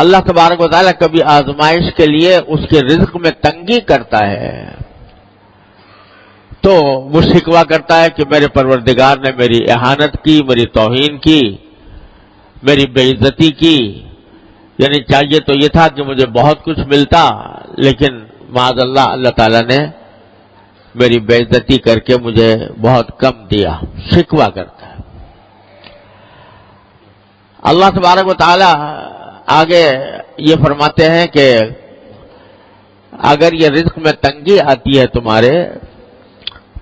اللہ تبارک و تعالیٰ کبھی آزمائش کے لیے اس کے رزق میں تنگی کرتا ہے تو وہ شکوہ کرتا ہے کہ میرے پروردگار نے میری اہانت کی، میری توہین کی، میری بے عزتی کی، یعنی چاہیے تو یہ تھا کہ مجھے بہت کچھ ملتا، لیکن معاذ اللہ اللہ تعالیٰ نے میری بے عزتی کر کے مجھے بہت کم دیا، شکوہ کرتا ہے۔ اللہ تبارک و تعالیٰ آگے یہ فرماتے ہیں کہ اگر یہ رزق میں تنگی آتی ہے تمہارے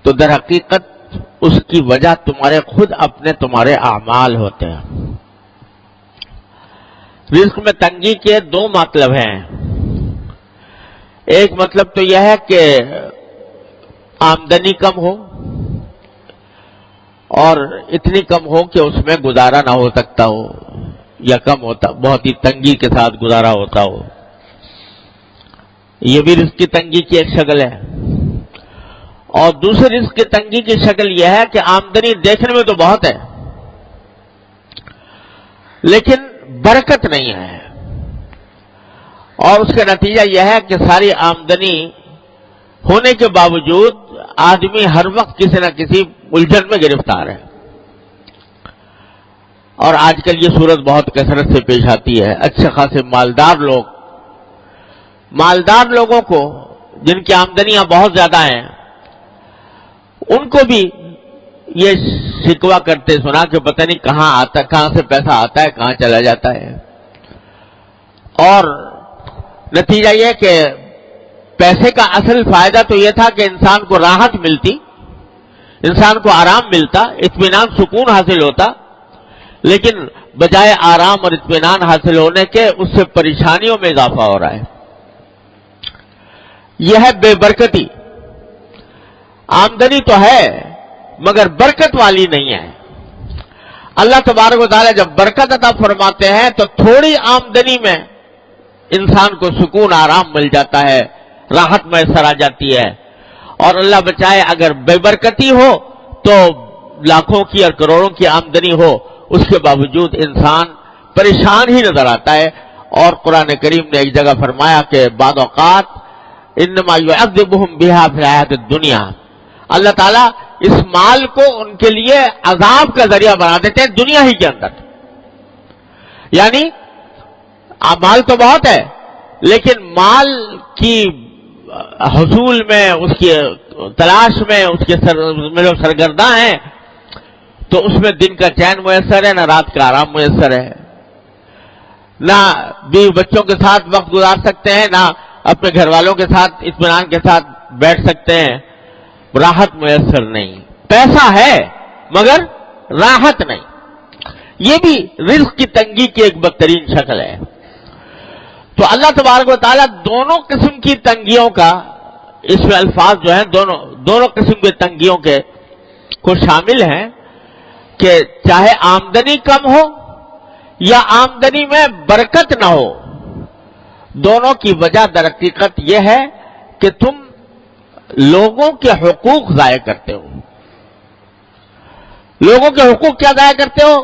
تو در حقیقت اس کی وجہ تمہارے خود اپنے تمہارے اعمال ہوتے ہیں۔ رزق میں تنگی کے دو مطلب ہیں۔ ایک مطلب تو یہ ہے کہ آمدنی کم ہو اور اتنی کم ہو کہ اس میں گزارا نہ ہو سکتا ہو، یا کم ہوتا، بہت ہی تنگی کے ساتھ گزارا ہوتا ہو، یہ بھی رزق کی تنگی کی ایک شکل ہے۔ اور دوسری رزق کی تنگی کی شکل یہ ہے کہ آمدنی دیکھنے میں تو بہت ہے لیکن برکت نہیں ہے، اور اس کا نتیجہ یہ ہے کہ ساری آمدنی ہونے کے باوجود آدمی ہر وقت کسی نہ کسی الجھن میں گرفتار ہے۔ اور آج کل یہ صورت بہت کثرت سے پیش آتی ہے۔ اچھے خاصے مالدار لوگوں کو جن کی آمدنیاں بہت زیادہ ہیں، ان کو بھی یہ شکوہ کرتے سنا کہ پتہ نہیں کہاں سے پیسہ آتا ہے، کہاں چلا جاتا ہے، اور نتیجہ یہ کہ پیسے کا اصل فائدہ تو یہ تھا کہ انسان کو راحت ملتی، انسان کو آرام ملتا، اطمینان سکون حاصل ہوتا، لیکن بجائے آرام اور اطمینان حاصل ہونے کے اس سے پریشانیوں میں اضافہ ہو رہا ہے۔ یہ ہے بے برکتی۔ آمدنی تو ہے مگر برکت والی نہیں ہے۔ اللہ تبارک و تعالیٰ جب برکت عطا فرماتے ہیں تو تھوڑی آمدنی میں انسان کو سکون آرام مل جاتا ہے، راحت میسر آ جاتی ہے، اور اللہ بچائے اگر بے برکتی ہو تو لاکھوں کی اور کروڑوں کی آمدنی ہو، اس کے باوجود انسان پریشان ہی نظر آتا ہے۔ اور قرآن کریم نے ایک جگہ فرمایا کہ بعض اوقات انما یعذبہم بہا فی الحیات الدنیا، اللہ تعالیٰ اس مال کو ان کے لیے عذاب کا ذریعہ بنا دیتے ہیں دنیا ہی کے اندر۔ یعنی مال تو بہت ہے لیکن مال کی حصول میں، اس کی تلاش میں، اس کے جو سرگرداں ہیں، تو اس میں دن کا چین میسر ہے، نہ رات کا آرام میسر ہے، نہ بیوی بچوں کے ساتھ وقت گزار سکتے ہیں، نہ اپنے گھر والوں کے ساتھ اطمینان کے ساتھ بیٹھ سکتے ہیں، راحت میسر نہیں۔ پیسہ ہے مگر راحت نہیں۔ یہ بھی رزق کی تنگی کی ایک بدترین شکل ہے۔ تو اللہ تبارک و تعالیٰ دونوں قسم کی تنگیوں کا، اس میں الفاظ جو ہیں دونوں قسم کے تنگیوں کے کو شامل ہیں کہ چاہے آمدنی کم ہو یا آمدنی میں برکت نہ ہو، دونوں کی وجہ در حقیقت یہ ہے کہ تم لوگوں کے حقوق ضائع کرتے ہو۔ لوگوں کے حقوق کیا ضائع کرتے ہو؟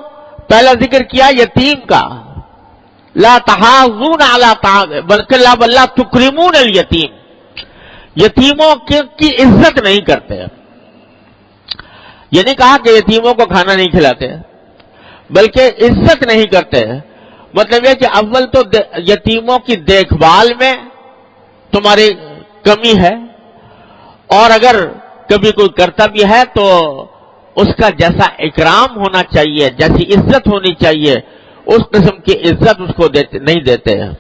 پہلا ذکر کیا یتیم کا، لا تحاضون علی طعام بلکہ لا تکرمون الیتیم، یتیموں کی عزت نہیں کرتے۔ یہ نہیں کہا کہ یتیموں کو کھانا نہیں کھلاتے، بلکہ عزت نہیں کرتے۔ مطلب یہ کہ اول تو یتیموں کی دیکھ بھال میں تمہاری کمی ہے، اور اگر کبھی کوئی کرتا بھی ہے تو اس کا جیسا اکرام ہونا چاہیے، جیسی عزت ہونی چاہیے، اس قسم کی عزت اس کو نہیں دیتے ہیں۔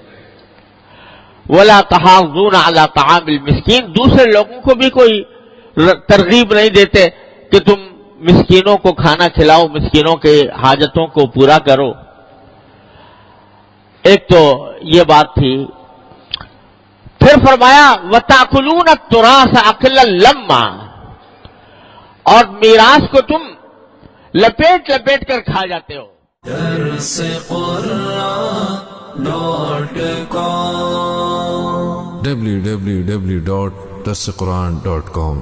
وَلَا تَحَاضُّونَ عَلَىٰ طَعَامِ الْمِسْكِينِ، دوسرے لوگوں کو بھی کوئی ترغیب نہیں دیتے کہ تم مسکینوں کو کھانا کھلاؤ، مسکینوں کے حاجتوں کو پورا کرو۔ ایک تو یہ بات تھی۔ پھر فرمایا وَتَأْكُلُونَ التُّرَاثَ أَكْلًا لَمًّا، اور میراث کو تم لپیٹ کر کھا جاتے ہو۔ www.darsequran.com